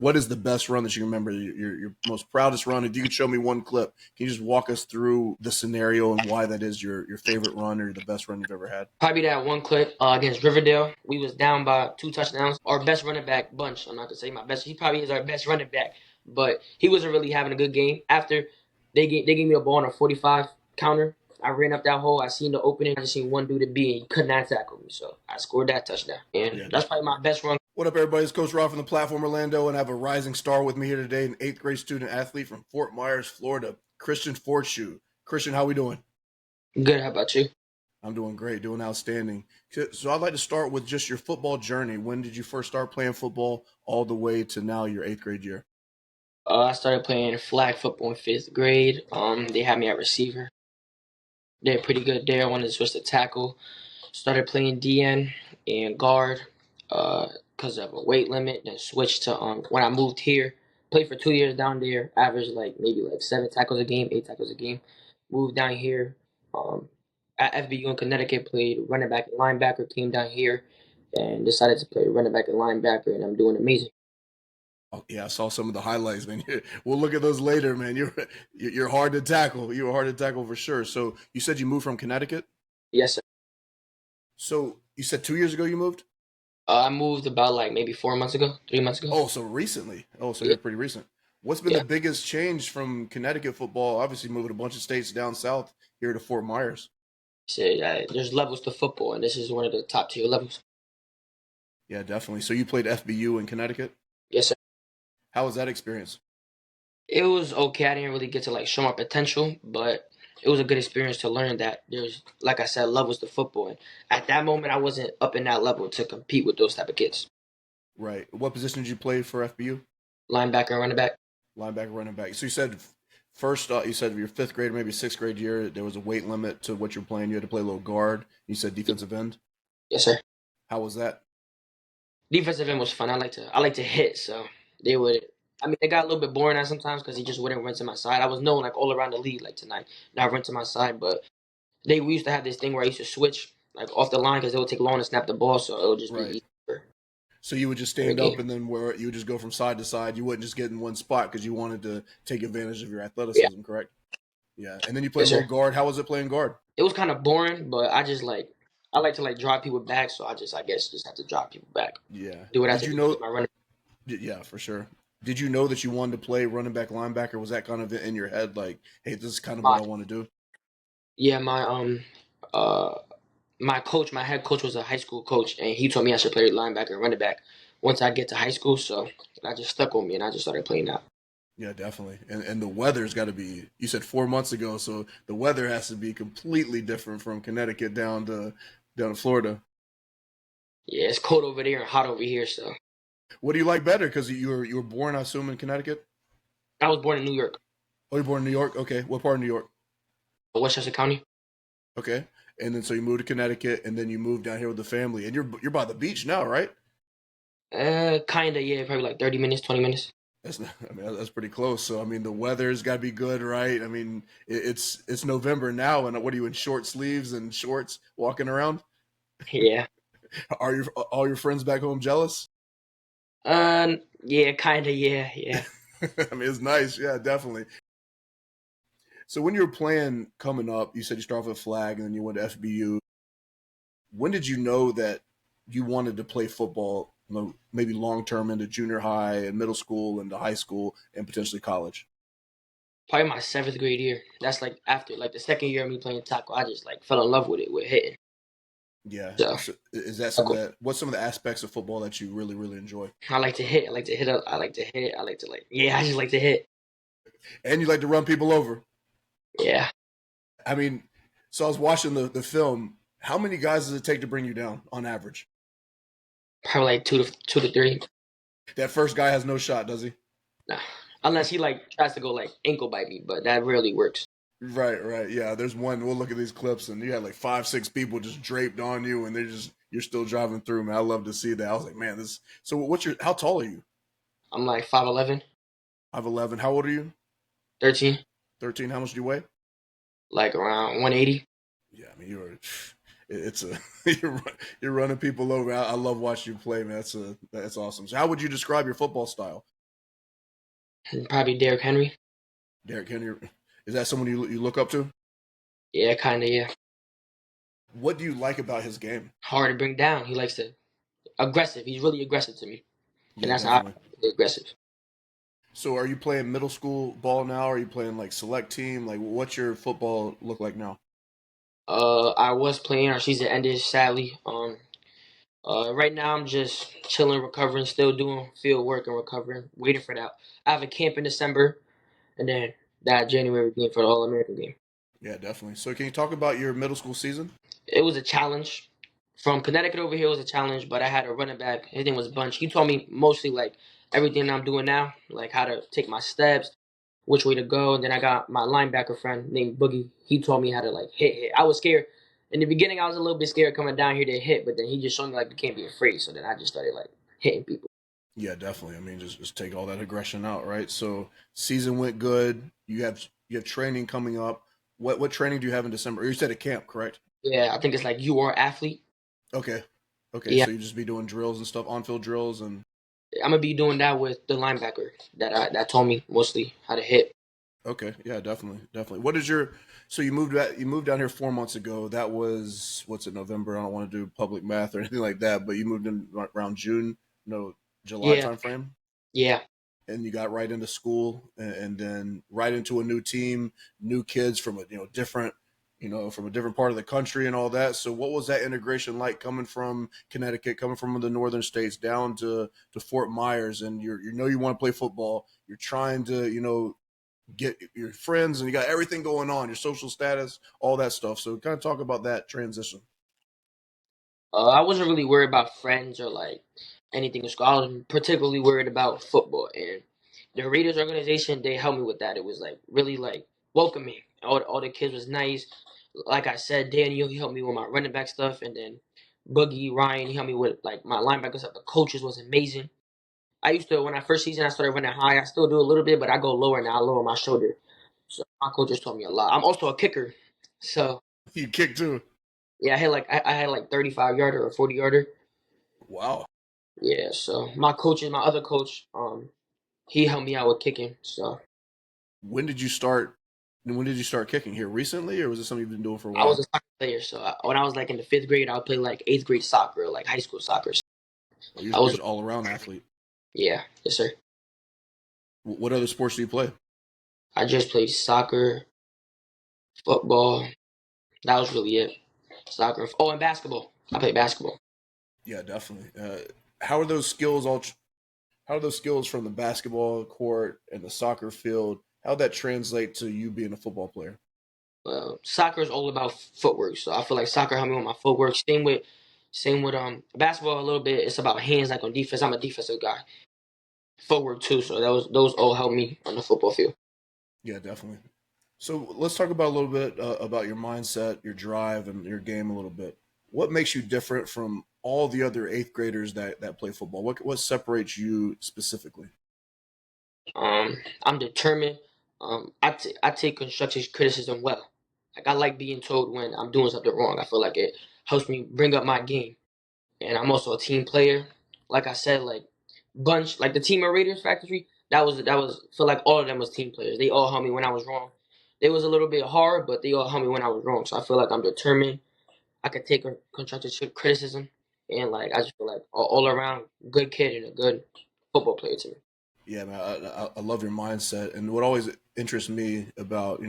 What is the best run that you remember? Your most proudest run? If you could show me one clip, can you just walk us through the scenario and why that is your favorite run or the best run you've ever had? Probably that one clip against Riverdale. We was down by 2 touchdowns. Our best running back bunch. I'm not gonna say my best. He probably is our best running back, but he wasn't really having a good game. After they gave me a ball on a 45 counter. I ran up that hole. I seen the opening. I just seen one dude to be, and he could not tackle me. So I scored that touchdown, and Yeah, that's probably my best run. what up, everybody? It's Coach Rob from the platform Orlando, and I have a rising star with me here today, an eighth grade student athlete from Fort Myers, Florida, Christian Forchue. Christian, how we doing? Good. How about you? I'm doing great, doing outstanding. So I'd like to start with just your football journey. When did you first start playing football all the way to now your eighth grade year? I started playing flag football in fifth grade. They had me at receiver. Did pretty good there. I wanted to switch to tackle. Started playing DN and guard because of a weight limit. Then switched to when I moved here. Played for 2 years down there. Averaged like maybe like 7 tackles a game, 8 tackles a game. Moved down here. Um, at FBU in Connecticut, played running back and linebacker. Came down here and decided to play running back and linebacker, and I'm doing amazing. Oh, yeah, I saw some of the highlights, man. We'll look at those later, man. You're hard to tackle. You were hard to tackle for sure. So you said you moved from Connecticut. Yes, sir. So you said 2 years ago you moved. I moved about like maybe 4 months ago, 3 months ago. Oh, so recently. Oh, so Yeah, you're pretty recent. What's been yeah. the biggest change from Connecticut football? Obviously, moving a bunch of states down south here to Fort Myers. So, there's levels to football, and this is one of the top tier levels. Yeah, definitely. So you played FBU in Connecticut. Yes, sir. How was that experience? It was okay. I didn't really get to like show my potential, but it was a good experience to learn that there's, like I said, levels to football. And at that moment, I wasn't up in that level to compete with those type of kids. Right. What position did you play for FBU? Linebacker and running back. Linebacker, running back. So you said first, you said your fifth grade, maybe sixth grade year, there was a weight limit to what you're playing. You had to play a little guard. You said defensive end. Yes, sir. How was that? Defensive end was fun. I like to hit, so they would. I mean, it got a little bit boring at sometimes because he just wouldn't run to my side. I was known like all around the league like tonight, not run to my side, but we used to have this thing where I used to switch like off the line because it would take long to snap the ball, so it would just be Right. easier So you would just for the stand up game. and then where you would just go from side to side. You wouldn't just get in one spot because you wanted to take advantage of your Yeah. athleticism, correct? Yeah. And then you played Yes, a little sir. guard. How was it playing guard? It was kind of boring, but I like to like drive people back, so I guess just have to drive people back. Yeah. Do what I have Did to you do to know? get my running. Yeah, for sure. Did you know that you wanted to play running back, linebacker? Was that kind of in your head, like, hey, this is kind of what My I want to do? yeah, uh my coach, my head coach was a high school coach, and he told me I should play linebacker and running back once I get to high school. So that just stuck on me, and I just started playing that. Yeah, definitely. And the weather's got to be. You said 4 months ago, so the weather has to be completely different from Connecticut down to Florida. Yeah, it's cold over there and hot over here. So What do you like better? Because you were born, I assume, in Connecticut. I was born in New York, Oh, you're born in New York. Okay, what part of New York? Westchester County. Okay, and then so you moved to Connecticut, and then you moved down here with the family, and you're by the beach now, right? Kinda, yeah, probably like 30 minutes, 20 minutes. That's not, I mean that's pretty close. So I mean the weather's got to be good, right? I mean it's November now, and what are you in short sleeves and shorts walking around? Yeah. Are all your friends back home jealous? Yeah, kinda, yeah, yeah. I mean it's nice, yeah, definitely. So when you were playing coming up, you said you started with flag and then you went to FBU. When did you know that you wanted to play football, maybe long term into junior high and middle school and to high school and potentially college? Probably my seventh grade year. That's like after like the second year of me playing tackle. I just like fell in love with it, with hitting. Yeah. So So is that some of tackle. that? What's some of the aspects of football that you really, really enjoy? I like to hit. I like to hit up. I like to hit. I like to like. Yeah, I just like to hit. And you like to run people over. Yeah, I mean, so I was watching the film. How many guys does it take to bring you down on average? probably like two to three. That first guy has no shot, does he? Nah, unless he like tries to go like ankle bite me, but that rarely works. Right, right. Yeah, there's one. We'll look at these clips, and you had like five, six people just draped on you, and you're still driving through. Man, I love to see that. I was like, man, this. So, How tall are you? I'm like 5'11", 5'11". How old are you? 13, 13. How much do you weigh? like around 180. Yeah, I mean, it's a you're running people over. I love watching you play, man. That's awesome. So, how would you describe your football style? And probably Derrick Henry. Derrick Henry. Is that someone you look up to? Yeah, kind of. Yeah, What do you like about his game? hard to bring down. He likes to aggressive. He's really aggressive to me, and Yeah, that's how definitely. I aggressive. So, are you playing middle school ball now? Are you playing like select team? Like, what's your football look like now? I was playing. Our season ended sadly. Right now I'm just chilling, recovering, still doing field work and recovering, waiting for that. I have a camp in December, and then that January game for the All American game. Yeah, definitely. So, can you talk about your middle school season? It was a challenge. From Connecticut over here was a challenge, but I had a running back. His name was Bunch. He taught me mostly like everything I'm doing now, like how to take my steps, which way to go. And then I got my linebacker friend named Boogie. He taught me how to like hit. I was scared. In the beginning, I was a little bit scared coming down here to hit, but then he just showed me like you can't be afraid. So then I just started like hitting people. Yeah, definitely. I mean, just take all that aggression out, right? So, season went good. You have training coming up. What training do you have in December? You said a camp, correct? Yeah, I think it's like you are athlete. Okay. Okay, Yeah, so you just be doing drills and stuff, on-field drills, and I'm gonna be doing that with the linebacker that taught me mostly how to hit. okay, yeah, definitely, definitely. What is your? So you moved down here 4 months ago. That was what's it, November? I don't want to do public math or anything like that, but you moved in around June, no, July Yeah, timeframe, yeah. and you got right into school, and then right into a new team, new kids from a different, from a different part of the country and all that. So what was that integration like coming from Connecticut, coming from the northern states down to Fort Myers, and you want to play football, you're trying to get your friends and you got everything going on, your social status, all that stuff. So kind of talk about that transition. I wasn't really worried about friends or like anything in school. I was particularly worried about football, and the Raiders organization they helped me with that. It was like really like welcoming. All the kids was nice. Like I said, Daniel he helped me with my running back stuff, and then Boogie Ryan he helped me with like my linebacker stuff. The coaches was amazing. I used to when I first season I started running high. I still do a little bit, but I go lower now. I lower my shoulder. So my coaches taught me a lot. I'm also a kicker, so You kick too. yeah, I had like 35 yarder or 40 yarder. Wow. Yeah, so my coach is my other coach. He helped me out with kicking. So When did you start? When did you start kicking here? Recently, or was it something you've been doing for a I was while? a soccer player. So when I was like in the fifth grade, I would play like eighth grade soccer, like high school soccer. So Or you're, I you're was just all around athlete. yeah, yes sir. What other sports do you play? I just played soccer, football. That was really it. Soccer. Oh, and basketball. I played basketball. Yeah, definitely. How are those skills all? How are those skills from the basketball court and the soccer field? How that translate to you being a football player? Soccer is all about footwork. So I feel like soccer helped me with my footwork. Same with basketball a little bit. It's about hands like on defense. I'm a defensive guy. Footwork too. So that was those all helped me on the football field. Yeah, definitely. So let's talk about a little bit about your mindset, your drive, and your game a little bit. What makes you different from all the other eighth graders that play football? What separates you specifically? I'm determined. I take constructive criticism well. Like I like being told when I'm doing something wrong. I feel like it helps me bring up my game. And I'm also a team player. Like I said, like bunch, like the team of Raiders Factory. That was feel like all of them was team players. They all helped me when I was wrong. It was a little bit hard, but they all helped me when I was wrong. So I feel like I'm determined. I could take constructive criticism, and like I just feel like all around good kid and a good football player to me. Yeah, man, I love your mindset, and what always interests me about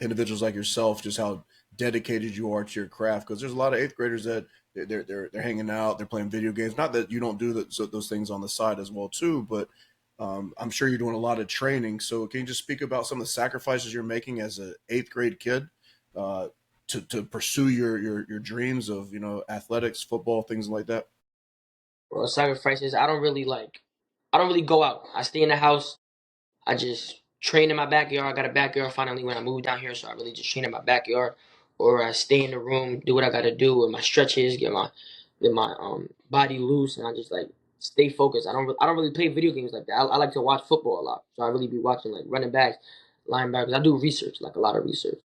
individuals like yourself, just how dedicated you are to your craft. Because there's a lot of eighth graders that they're hanging out, they're playing video games. Not that you don't do those things on the side as well too, but I'm sure you're doing a lot of training. So can you just speak about some of the sacrifices you're making as an eighth grade kid uh, to pursue your dreams of athletics, football, things like that? Well, sacrifices. I don't really go out. I stay in the house. I just train in my backyard. I got a backyard finally when I moved down here, so I really just train in my backyard, or I stay in the room, do what I got to do with my stretches, get my body loose, and I just like stay focused. I don't really play video games like that. I like to watch football a lot, so I really be watching like running backs, linebackers. I do research, like a lot of research.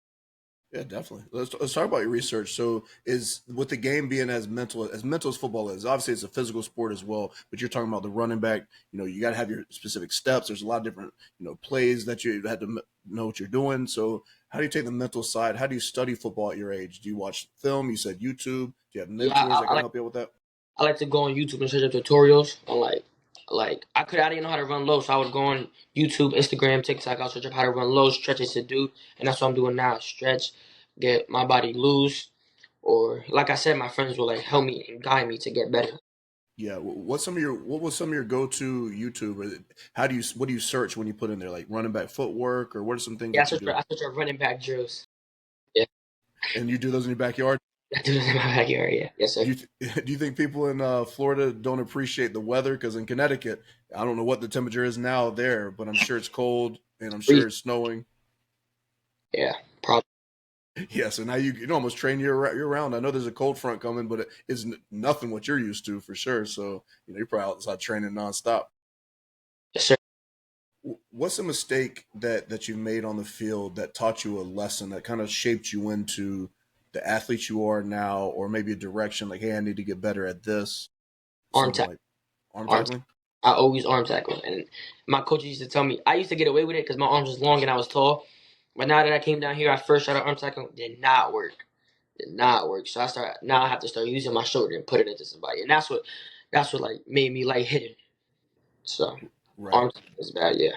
Yeah, definitely. Let's talk about your research. So, is with the game being as mental as football is, obviously it's a physical sport as well. But you're talking about the running back. You got to have your specific steps. There's a lot of different plays that you had to know what you're doing. So, how do you take the mental side? How do you study football at your age? Do you watch film? You said YouTube. Do you have Yeah, mentors that can help you out with that? I like to go on YouTube and search up tutorials on I didn't know how to run low, so I would go on YouTube, Instagram, TikTok. I'll search up how to run low, stretches to do, and that's what I'm doing now. Stretch, get my body loose, or like I said, my friends will like help me and guide me to get better. Yeah. What was some of your go to YouTube? What do you search when you put in there like running back footwork, or what are some things Yeah, that you do? I search up running back drills. Yeah, And you do those in your backyard? I do this in my backyard. Yeah, yes sir. Do you think people in Florida don't appreciate the weather? Because in Connecticut, I don't know what the temperature is now there, but I'm sure it's cold and I'm sure Freeze. it's snowing. Yeah, probably. Yeah, so now you can almost train year round. I know there's a cold front coming, but it is nothing what you're used to for sure. So you're probably outside training nonstop. Yes sir. What's a mistake that you made on the field that taught you a lesson that kind of shaped you into the athlete you are now, or maybe a direction like, hey, I need to get better at this, Arm something tackle. like arm Arm tackle. tackling? I always arm tackle, and my coach used to tell me I used to get away with it because my arms was long and I was tall. But now that I came down here, I first tried to arm tackle, did not work. Did not work. So I have to start using my shoulder and put it into somebody, and that's what like made me like hitting. So Right. arm tackle is bad. Yeah.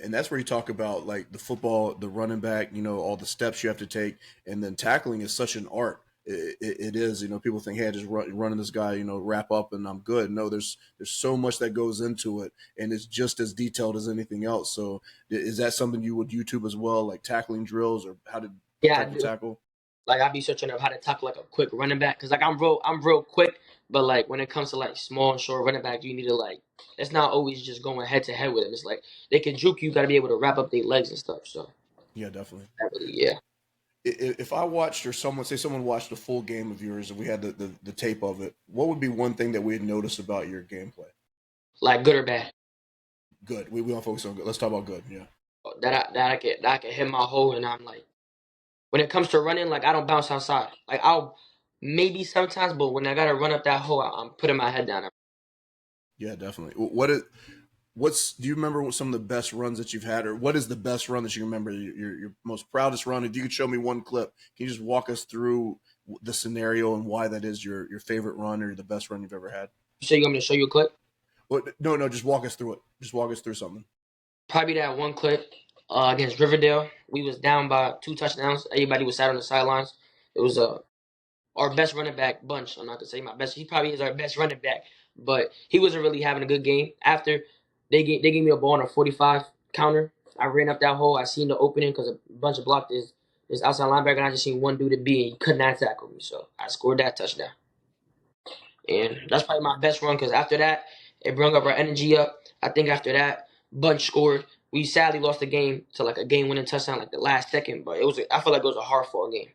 And that's where you talk about like the football, the running back, all the steps you have to take, and then tackling is such an art. It is, people think, hey, I just running this guy, wrap up and I'm good. No, there's so much that goes into it, and it's just as detailed as anything else. So, is that something you would YouTube as well, like tackling drills or how to Yeah, I perfect do. tackle? Like I be searching up how to tackle like a quick running back because like I'm real quick, but like when it comes to like small and short running back, you need to like it's not always just going head to head with them. It's like they can juke you. Got to be able to wrap up their legs and stuff. So Yeah, definitely. that really, yeah, If I watched or someone watched a full game of yours and we had the tape of it, what would be one thing that we'd notice about your gameplay? like good or bad. Good. We don't focus on good. Let's talk about good. Yeah. That I can hit my hole and I'm like when it comes to running, like I don't bounce outside. Like I'll maybe sometimes, but when I gotta run up that hole, I'm putting my head down. Yeah, definitely. What's do you remember what some of the best runs that you've had, or what is the best run that you remember? Your most proudest run. If you could show me one clip, can you just walk us through the scenario and why that is your favorite run or the best run you've ever had? You say you want me to show you a clip? Well, no, just walk us through it. Just walk us through something. Probably that one clip against Riverdale. We was down by 2 touchdowns. Everybody was sat on the sidelines. It was our best running back bunch. I'm not gonna say my best. He probably is our best running back, but he wasn't really having a good game. After they gave me a ball on a 45 counter, I ran up that hole. I seen the opening because a bunch of blocked this outside linebacker, and I just seen one dude to be, and he could not tackle me. So I scored that touchdown, and that's probably my best run because after that, it brought up our energy up. I think after that, bunch scored. We sadly lost the game to like a game-winning touchdown, like the last second, but I feel like it was a hard-fought game,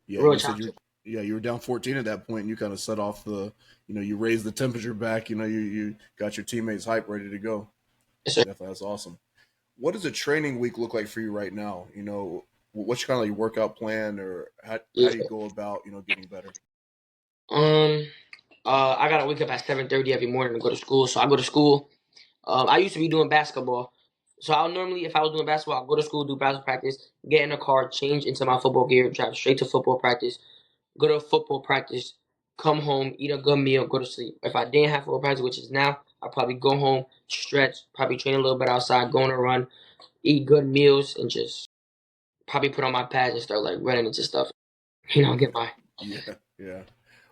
Yeah, real you said challenging. you were down 14 at that point, and you kind of set off you raised the temperature back. You got your teammates hype, ready to go. Yes, sir. Definitely, that's awesome. What does a training week look like for you right now? What's kind of like your workout plan, or how Yeah. do you go about getting better? Um. I gotta wake up at 7:30 every morning to go to school. So I go to school. I used to be doing basketball. So I'll normally, if I was doing basketball, I'll go to school, do basketball practice, get in a car, change into my football gear, drive straight to football practice, go to football practice, come home, eat a good meal, go to sleep. If I didn't have football practice, which is now, I'll probably go home, stretch, probably train a little bit outside, go on a run, eat good meals, and just probably put on my pads and start like running into stuff. Get my. Yeah, yeah.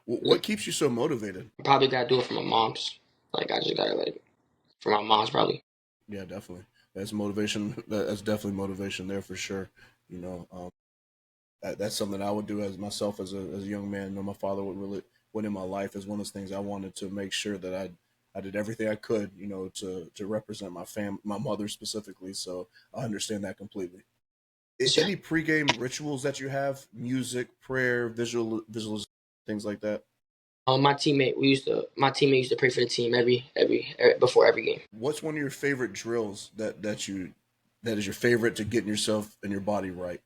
What keeps you so motivated? Probably gotta do it for my mom's. Like I just gotta like for my mom's probably. Yeah, definitely. That's motivation. That's definitely motivation there for sure. You know, that's something I would do as myself as a young man. My father would really went in my life as one of those things I wanted to make sure that I did everything I could, to represent my mother specifically. So I understand that completely. Any pregame rituals that you have? Music, prayer, visualization, things like that. My teammate used to pray for the team every before every game. What's one of your favorite drills that is your favorite to getting yourself and your body right?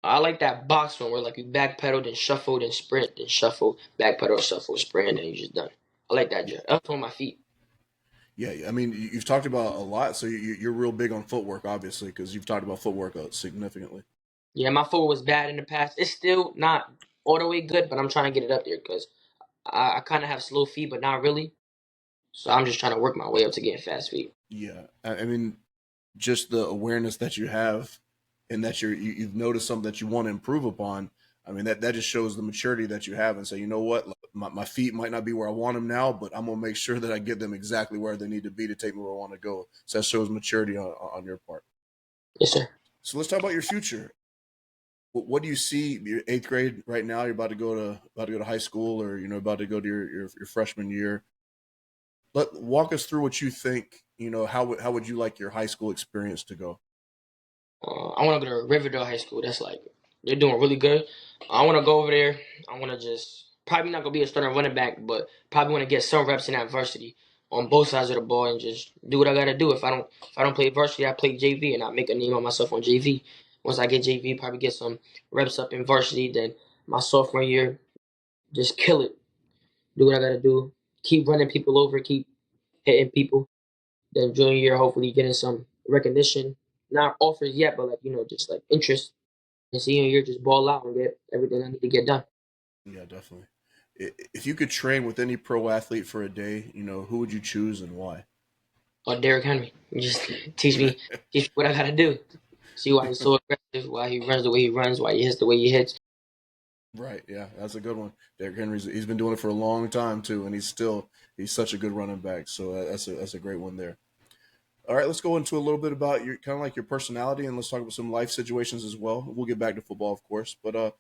I like that box one where like you backpedal, then shuffle, then sprint, then shuffle, backpedal, shuffle, sprint, and then you just done. I like that Yeah, drill. That's on my feet. yeah. I mean, you've talked about a lot, so you're real big on footwork, obviously, because you've talked about footwork significantly. Yeah, my foot was bad in the past. It's still not all the way good, but I'm trying to get it up there because I kind of have slow feet, but not really. So I'm just trying to work my way up to getting fast feet. Yeah, I mean, just the awareness that you have, and that you've noticed something that you want to improve upon. I mean, that just shows the maturity that you have, and say, you know what, my feet might not be where I want them now, but I'm gonna make sure that I get them exactly where they need to be to take me where I want to go. So that shows maturity on your part. Yes, sir. So let's talk about your future. What do you see? Your eighth grade right now. You're about to go to high school, or about to go to your freshman year. Walk us through what you think. How would you like your high school experience to go? I want to go to Riverdale High School. That's like they're doing really good. I want to go over there. I want to just probably not gonna be a starting running back, but probably want to get some reps in that varsity on both sides of the ball and just do what I gotta do. If I don't play varsity, I play JV and I make a name on myself on JV. Once I get JV, probably get some reps up in varsity. Then my sophomore year, just kill it. Do what I gotta do. Keep running people over. Keep hitting people. Then junior year, hopefully getting some recognition. Not offers yet, but like just like interest. And senior year, just ball out and get everything I need to get done. Yeah, definitely. If you could train with any pro athlete for a day, who would you choose and why? Or Derrick Henry, just teach me what I gotta do. See why he's so aggressive, why he runs the way he runs, why he hits the way he hits. Right. Yeah, that's a good one. Derrick Henry's he's been doing it for a long time too, and he's such a good running back. So that's a great one there. All right, let's go into a little bit about your kind of like your personality, and let's talk about some life situations as well. We'll get back to football, of course, but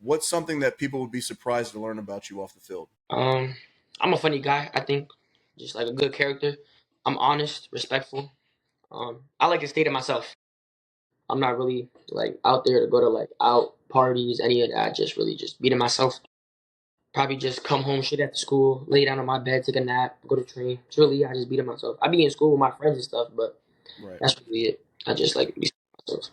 what's something that people would be surprised to learn about you off the field? Um, I'm a funny guy. I think just like a good character. I'm honest, respectful. I like to stay to myself. I'm not really like out there to go to like out parties, any of that. I just really just be to myself. Probably just come home straight after school, lay down on my bed, take a nap, go to train. It's really I just be to myself. I be in school with my friends and stuff, but Right. that's really it. I just like be to myself.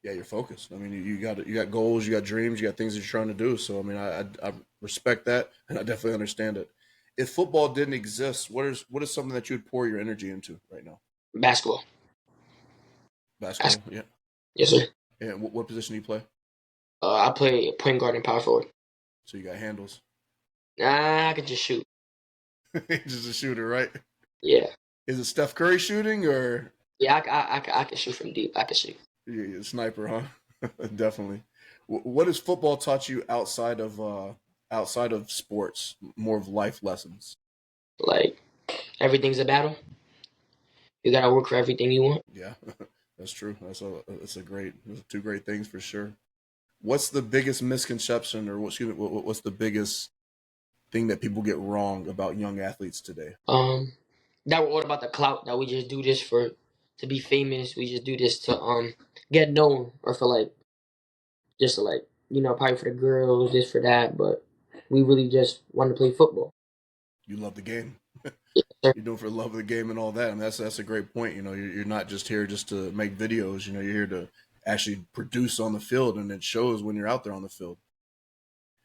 Yeah, you're focused. I mean, you got goals, you got dreams, you got things that you're trying to do. So I mean, I respect that, and I definitely understand it. If football didn't exist, what is something that you would pour your energy into right now? Basketball. Basketball, Basketball. yeah. Yes, sir. And what position do you play? I play point guard and power forward. So you got handles. Nah, I could just shoot. Just a shooter, right? Yeah. Is it Steph Curry shooting or Yeah, I can shoot from deep. I can shoot. you're a sniper, huh? Definitely. What has football taught you outside of sports? More of life lessons. Like, everything's a battle. You gotta work for everything you want. Yeah, that's true. Those are two great things for sure. What's the biggest misconception, or excuse me, what's the biggest thing that people get wrong about young athletes today? That we're all about the clout. That we just do this for to be famous. We just do this to get known or for like just to like probably for the girls, this for that. But we really just want to play football. You love the game. Yes, sir. You're doing for the love of the game and all that, and that's a great point. You're not just here just to make videos. You're here to actually produce on the field, and it shows when you're out there on the field.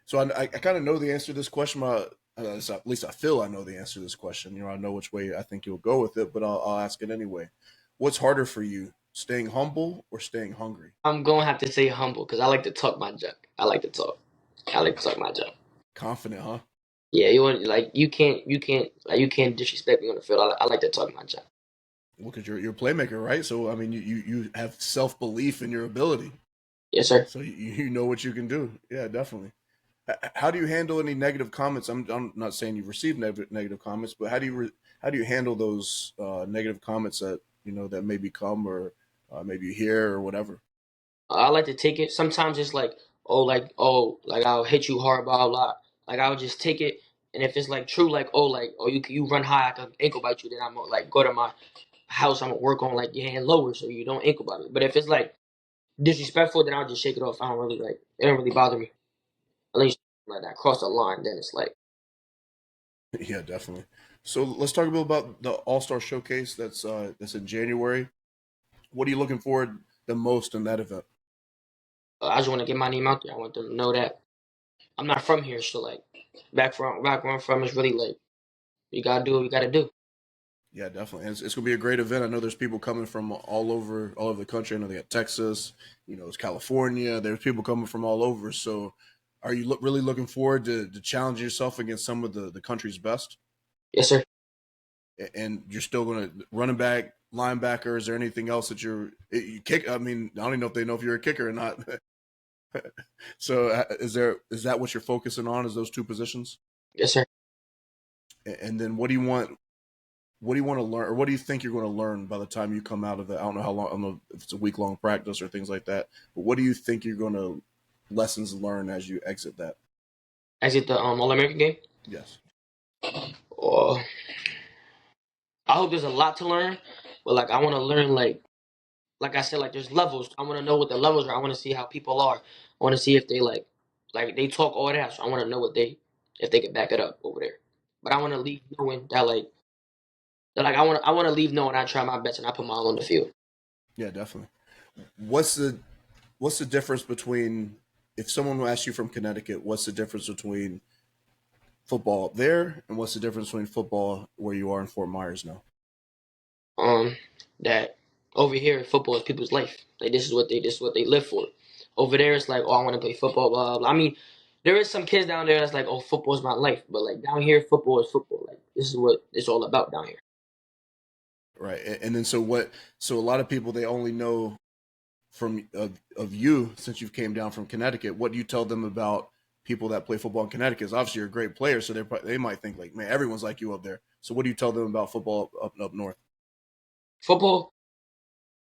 So I kind of know the answer to this question. So at least I feel I know the answer to this question. I know which way I think you'll go with it, but I'll ask it anyway. What's harder for you, staying humble or staying hungry? I'm gonna have to say humble because I like to talk my junk. I like to talk. I like to talk my junk. Confident, huh? Yeah, you want like you can't disrespect me on the field. I like to talk my junk. Well, because you're a playmaker, right? So I mean, you have self belief in your ability, Yes, sir. so you know what you can do. Yeah, definitely. How do you handle any negative comments? I'm not saying you've received negative comments, but how do you handle those negative comments that that maybe come or maybe you hear or whatever? I like to take it. Sometimes it's like I'll hit you hard, blah blah. Like I'll just take it, and if it's like true, like you run high, I can ankle bite you. Then I'm gonna like go to my house. I'm gonna work on like your hand lower so you don't ankle bite me. But if it's like disrespectful, then I'll just shake it off. I don't really like it. Don't really bother me unless you like that cross the line. Then it's like Yeah, definitely. So let's talk a bit about the All Star Showcase that's in January. What are you looking forward the most in that event? I just want to get my name out there. I want them to know that I'm not from here. So like, back where I'm from is really like, you gotta do what you gotta do. Yeah, definitely. And it's going to be a great event. I know there's people coming from all over the country. I know they got Texas, it's California. There's people coming from all over. So, are you really looking forward to challenge yourself against some of the country's best? Yes, sir. And you're still going to running back, linebacker. Is there anything else that you kick? I mean, I don't even know if they know if you're a kicker or not. So, is that what you're focusing on? Is those two positions? Yes, sir. And then what do you want? What do you want to learn, or what do you think you're going to learn by the time you come out of it? I don't know how long. I don't know if it's a week long practice or things like that. But what do you think you're going to lessons learn as you exit that? Exit the All American game. Yes. Oh, I hope there's a lot to learn, but like I want to learn like I said, like there's levels. I want to know what the levels are. I want to see how people are. I want to see if they like they talk all that. So I want to know what they if they can back it up over there. But I want to leave knowing that I want to leave knowing I try my best and I put my all on the field. Yeah, definitely. What's the difference between if someone asks you from Connecticut, what's the difference between football up there and what's the difference between football where you are in Fort Myers now? Um, that over here football is people's life. Like this is what they live for. Over there it's like, oh, I want to play football, blah, blah, blah. I mean, there is some kids down there that's like, oh, football is my life, but like down here, football is football. Like this is what it's all about down here. Right. And then so a lot of people they only know from of you since you came down from Connecticut. What do you tell them about people that play football in Connecticut? Because obviously you're a great player, so they might think like, man, everyone's like you up there. So what do you tell them about football up north? Football,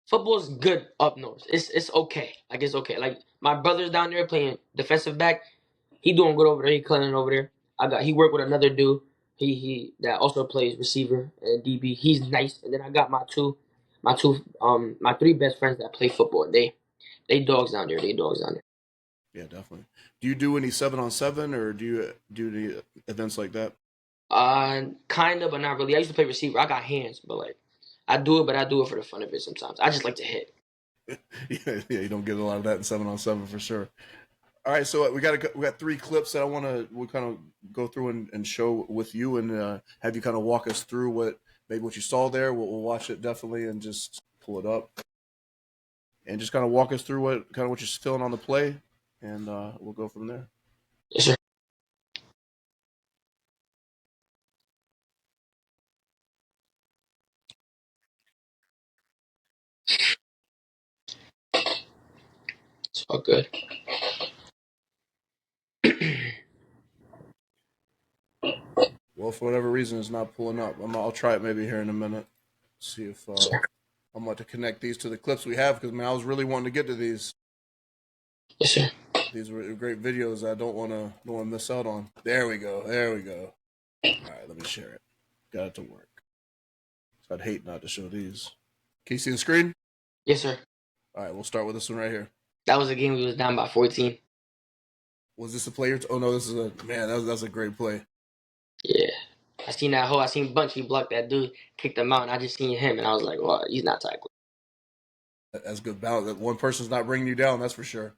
football's good up north. It's okay. Like it's okay. Like my brother's down there playing defensive back. He doing good over there. He cleaning over there. He worked with another dude. He that also plays receiver and DB. He's nice. And then I got my three best friends that play football. They dogs down there. They dogs down there. Yeah, definitely. Do you do any 7-on-7 or do you do any events like that? Kind of, but not really. I used to play receiver. I got hands, but like I do it, but I do it for the fun of it sometimes. I just like to hit. Yeah, yeah, you don't get a lot of that in 7-on-7 for sure. All right, so we got three clips that I want to we kind of go through and show with you and have you kind of walk us through what you saw there. We'll watch it definitely and just pull it up and just kind of walk us through what you're feeling on the play, and we'll go from there. Yes, sir. It's all good. Well, for whatever reason, it's not pulling up. I'll try it maybe here in a minute. See if Sir. I'm about to connect these to the clips we have because man, I was really wanting to get to these. Yes, sir. These were great videos. I don't want to miss out on. There we go. There we go. All right, let me share it. Got it to work. So I'd hate not to show these. Can you see the screen? Yes, sir. All right, we'll start with this one right here. That was a game we was down by 14. Was this a player? Oh no, this is a man. That's a great play. Yeah. I seen that hole. I seen Bunch. He blocked that dude, kicked him out, and I just seen him, and I was like, well, he's not tackling. That's good balance. That one person's not bringing you down. That's for sure.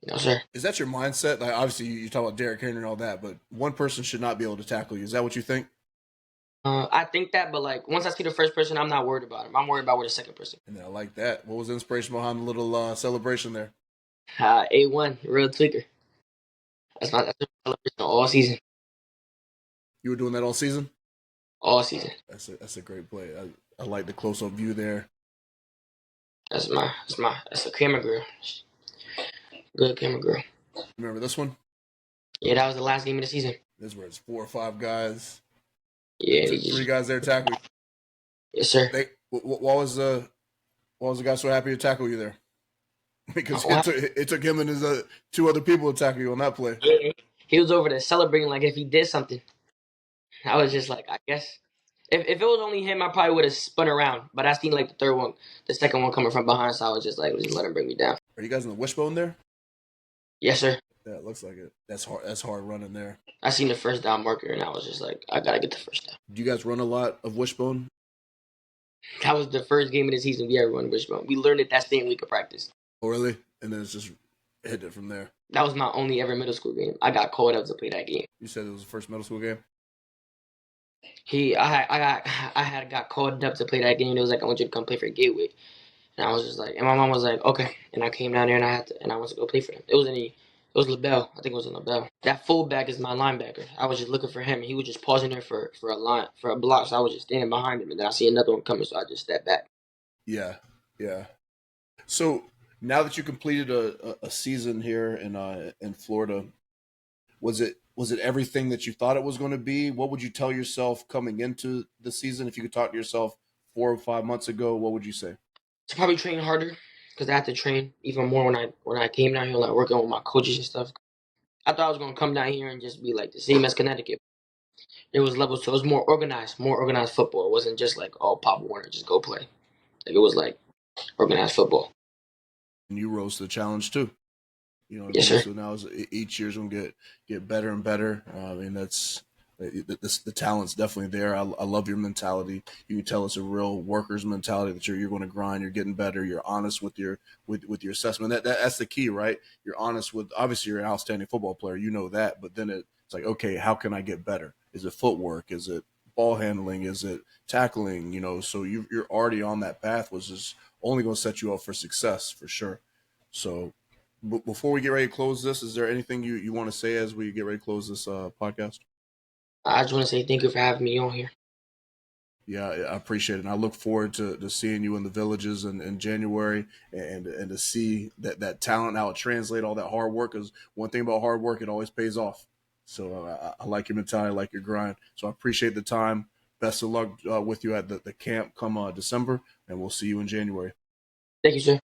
No, sir. Is that your mindset? Like obviously you talk about Derrick Henry and all that, but one person should not be able to tackle you. Is that what you think? I think that, but like once I see the first person, I'm not worried about him. I'm worried about where the second person. And I like that. What was the inspiration behind the little celebration there? A1, real tweaker. That's my celebration all season. You were doing that all season. All season. That's a great play. I like the close up view there. That's the camera girl. Good camera girl. Remember this one? Yeah, that was the last game of the season. This is where it's 4 or 5 guys. Yeah, three guys there tackling. Yes, sir. Why was the guy so happy to tackle you there? Because it took him and his 2 other people to tackle you on that play. Yeah, he was over there celebrating like if he did something. I was just like, I guess. If it was only him, I probably would have spun around. But I seen like the second one coming from behind, so I was just like, just let him bring me down. Are you guys in the wishbone there? Yes, sir. Yeah, it looks like it. That's hard. That's hard running there. I seen the first down marker, and I was just like, I gotta get the first down. Do you guys run a lot of wishbone? That was the first game of the season we ever run wishbone. We learned it that same week of practice. Oh, really? And then it's just hit it from there. That was my only ever middle school game. I got called up to play that game. You said it was the first middle school game. I had got called up to play that game. It was like, I want you to come play for Gateway, and I was just like, and my mom was like, okay, and I came down there and I went to go play for him. It was LaBelle. I think it was in LaBelle. That fullback is my linebacker. I was just looking for him. He was just pausing there for a block, so I was just standing behind him, and then I see another one coming, so I just stepped back. Yeah, yeah. So now that you completed a season here in Florida, was it everything that you thought it was going to be? What would you tell yourself coming into the season? If you could talk to yourself 4 or 5 months ago, what would you say? To probably train harder because I had to train even more when I came down here, like working with my coaches and stuff. I thought I was gonna come down here and just be like the same as Connecticut. There was levels, so it was more organized football. It wasn't just like, oh, Pop Warner, just go play. Like it was like organized football. And you rose to the challenge too. You know what I Yes, mean? sir. So now each year's gonna get better and better. I mean, that's the talent's definitely there. I love your mentality. You can tell it's a real worker's mentality that you're going to grind. You're getting better. You're honest with with your assessment. That's the key, right? You're honest with. Obviously, you're an outstanding football player. You know that, but then it's like, okay, how can I get better? Is it footwork? Is it ball handling? Is it tackling? You know, so you're already on that path, which is only going to set you up for success for sure. So before we get ready to close this, is there anything you want to say as we get ready to close this podcast? I just want to say thank you for having me on here. Yeah, I appreciate it. And I look forward to seeing you in the villages in January and to see that talent, how it translates, all that hard work. Because one thing about hard work, it always pays off. So I like your mentality, I like your grind. So I appreciate the time. Best of luck with you at the camp come December, and we'll see you in January. Thank you, sir.